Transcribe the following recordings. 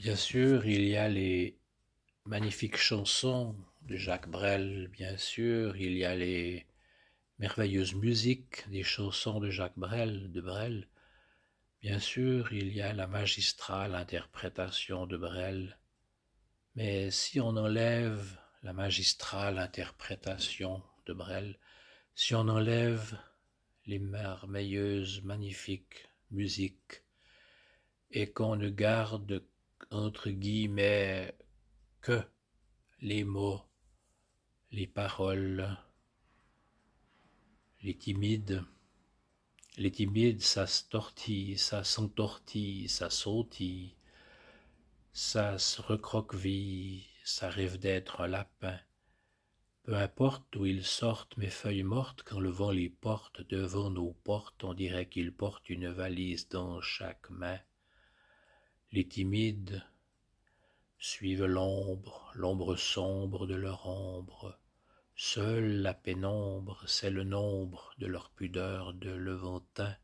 Bien sûr, il y a les magnifiques chansons de Jacques Brel, bien sûr, il y a les merveilleuses musiques des chansons de Jacques Brel, bien sûr, il y a la magistrale interprétation de Brel, mais si on enlève la magistrale interprétation de Brel, si on enlève les merveilleuses, magnifiques musiques et qu'on ne garde entre guillemets que les mots, les paroles, les timides. Les timides, ça se tortille, ça s'entortille, ça sautille, ça se recroqueville, ça rêve d'être un lapin. Peu importe où ils sortent, mes feuilles mortes, quand le vent les porte devant nos portes, on dirait qu'ils portent une valise dans chaque main. Les timides suivent l'ombre, l'ombre sombre de leur ombre. Seule la pénombre, c'est le nombre de leur pudeur de levantin.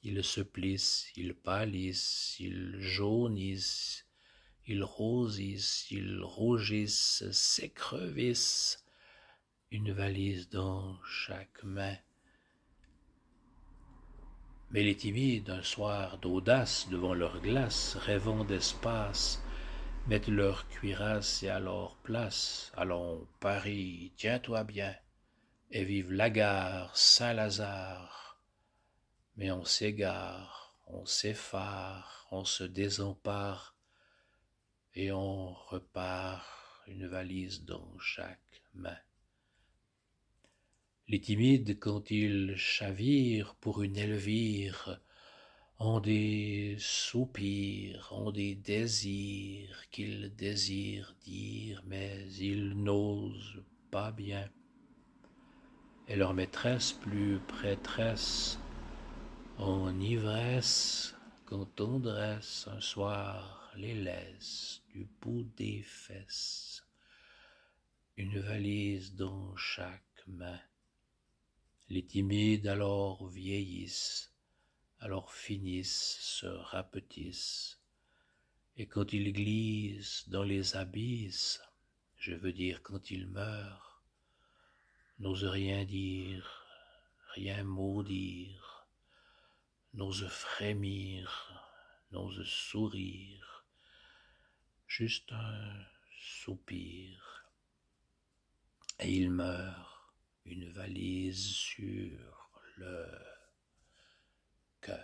Ils se plissent, ils pâlissent, ils jaunissent, ils rosissent, ils rougissent, s'écrevissent, une valise dans chaque main. Mais les timides, un soir d'audace devant leur glace, rêvant d'espace, mettent leur cuirasse et à leur place. Allons, Paris, tiens-toi bien, et vive la gare Saint-Lazare. Mais on s'égare, on s'effare, on se désempare, et on repart, une valise dans chaque main. Les timides, quand ils chavirent pour une Elvire, ont des soupirs, ont des désirs qu'ils désirent dire, mais ils n'osent pas bien. Et leur maîtresse, plus prêtresse, en ivresse, quand tendresse, un soir les laisse du bout des fesses, une valise dans chaque main. Les timides alors vieillissent, alors finissent, se rapetissent, et quand ils glissent dans les abysses, je veux dire quand ils meurent, n'osent rien dire, rien maudire, n'osent frémir, n'osent sourire, juste un soupir, et ils meurent, une valise sur le cœur.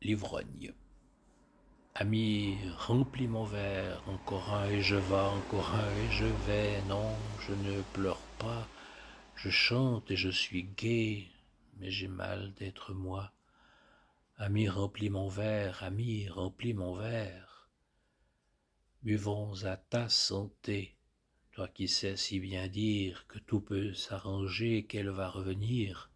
L'ivrogne. Ami, remplis mon verre, encore un et je vais, encore un et je vais. Non, je ne pleure pas, je chante et je suis gai, mais j'ai mal d'être moi. Ami, remplis mon verre, ami, remplis mon verre. Buvons à ta santé, toi qui sais si bien dire que tout peut s'arranger, qu'elle va revenir.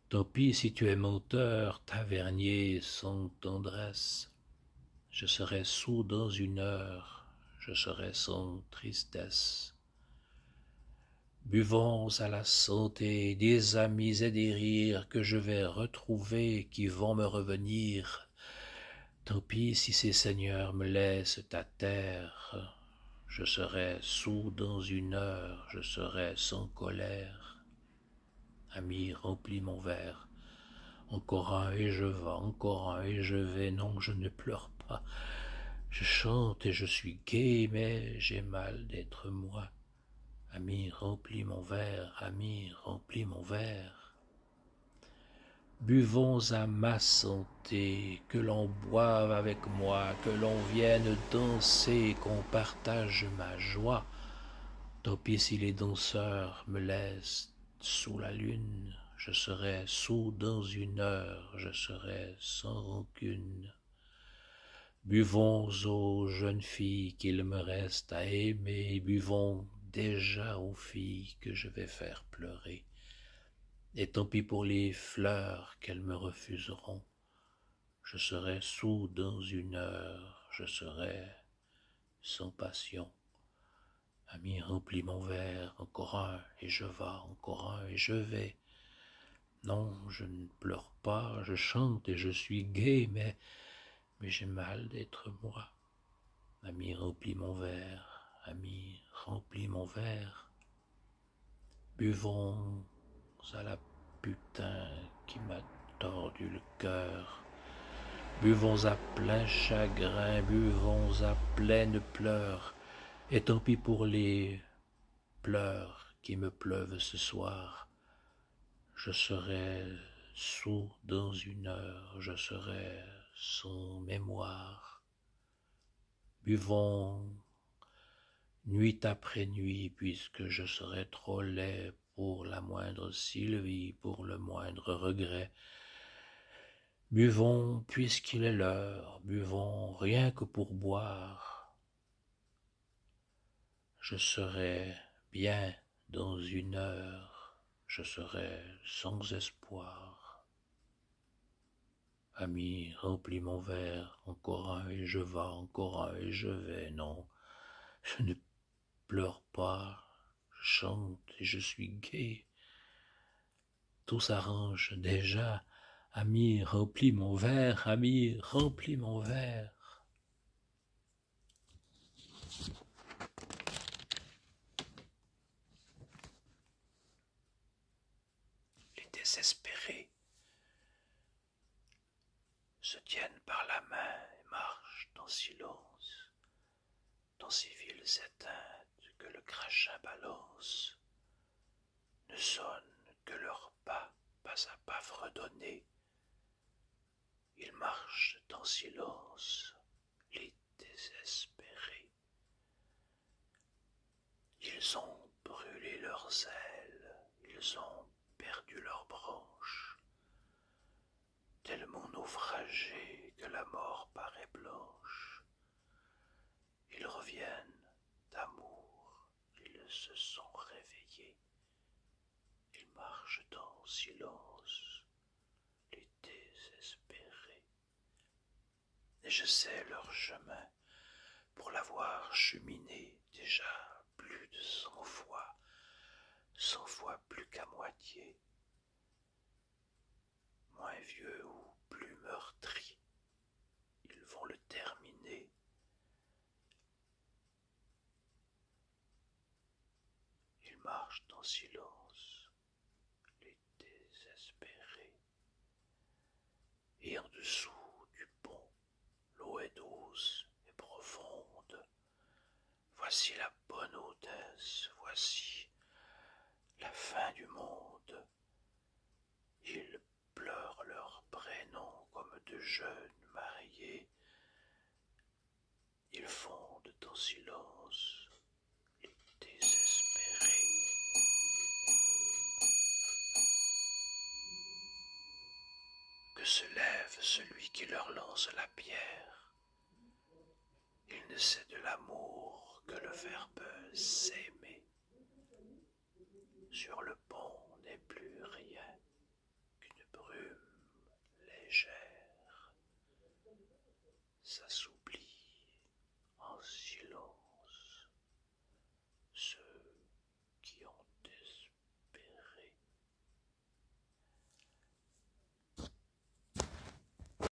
Tant pis si tu es menteur, tavernier sans tendresse. Je serai sourd dans une heure, je serai sans tristesse. Buvons à la santé des amis et des rires que je vais retrouver, qui vont me revenir. Tant pis si ces seigneurs me laissent à terre, je serai sourd dans une heure, je serai sans colère. Ami, remplis mon verre. Encore un et je vais, encore un et je vais, non, je ne pleure pas. Je chante et je suis gai, mais j'ai mal d'être moi. Ami, remplis mon verre, ami, remplis mon verre. Buvons à ma santé, que l'on boive avec moi, que l'on vienne danser, qu'on partage ma joie. Tant pis si les danseurs me laissent sous la lune, je serai sourd dans une heure, je serai sans rancune. Buvons aux jeunes filles qu'il me reste à aimer, buvons déjà aux filles que je vais faire pleurer. Et tant pis pour les fleurs qu'elles me refuseront, je serai sourd dans une heure, je serai sans passion. Ami, remplis mon verre, encore un, et je vas, encore un, et je vais. Non, je ne pleure pas, je chante et je suis gai, mais j'ai mal d'être moi. Ami, remplis mon verre, ami, remplis mon verre. Buvons à la putain qui m'a tordu le cœur. Buvons à plein chagrin, buvons à pleines pleurs, et tant pis pour les pleurs qui me pleuvent ce soir. Je serai sourd dans une heure, je serai sans mémoire. Buvons nuit après nuit, puisque je serai trop laid pour la moindre sylvie, pour le moindre regret. Buvons puisqu'il est l'heure, buvons rien que pour boire. Je serai bien dans une heure, je serai sans espoir. Ami, remplis mon verre, encore un et je vas, encore un et je vais. Non, je ne pleure pas, je chante et je suis gai. Tout s'arrange déjà. Ami, remplis mon verre, ami, remplis mon verre. Les désespérés se tiennent par la main et marchent en silence dans ces villes éteintes que le crachin balance. Ne sonnent que leurs pas à pas fredonnés. Ils marchent en silence, les désespérés. Ils ont brûlé leurs ailes, ils ont perdu leurs branches, tellement naufragés que la mort paraît blanche. Ils reviennent d'amour, ils se sont réveillés. Ils marchent en silence, les désespérés. Et je sais leur chemin pour l'avoir cheminé déjà plus de 100 fois plus qu'à moitié, moins vieux ou plus meurtris, ils vont le terminer. Ils marchent en silence, les désespérés, et en dessous du pont, l'eau est douce et profonde. Voici la bonne hôtesse, voici la fin du monde. Ils pleurent leurs prénoms comme de jeunes mariés. Ils fondent en silence, les désespérés. Que se lève celui qui leur lance la pierre. Il ne sait de l'amour que le verbe s'aimer. Sur le pont n'est plus rien qu'une brume légère. Ça s'ouvre.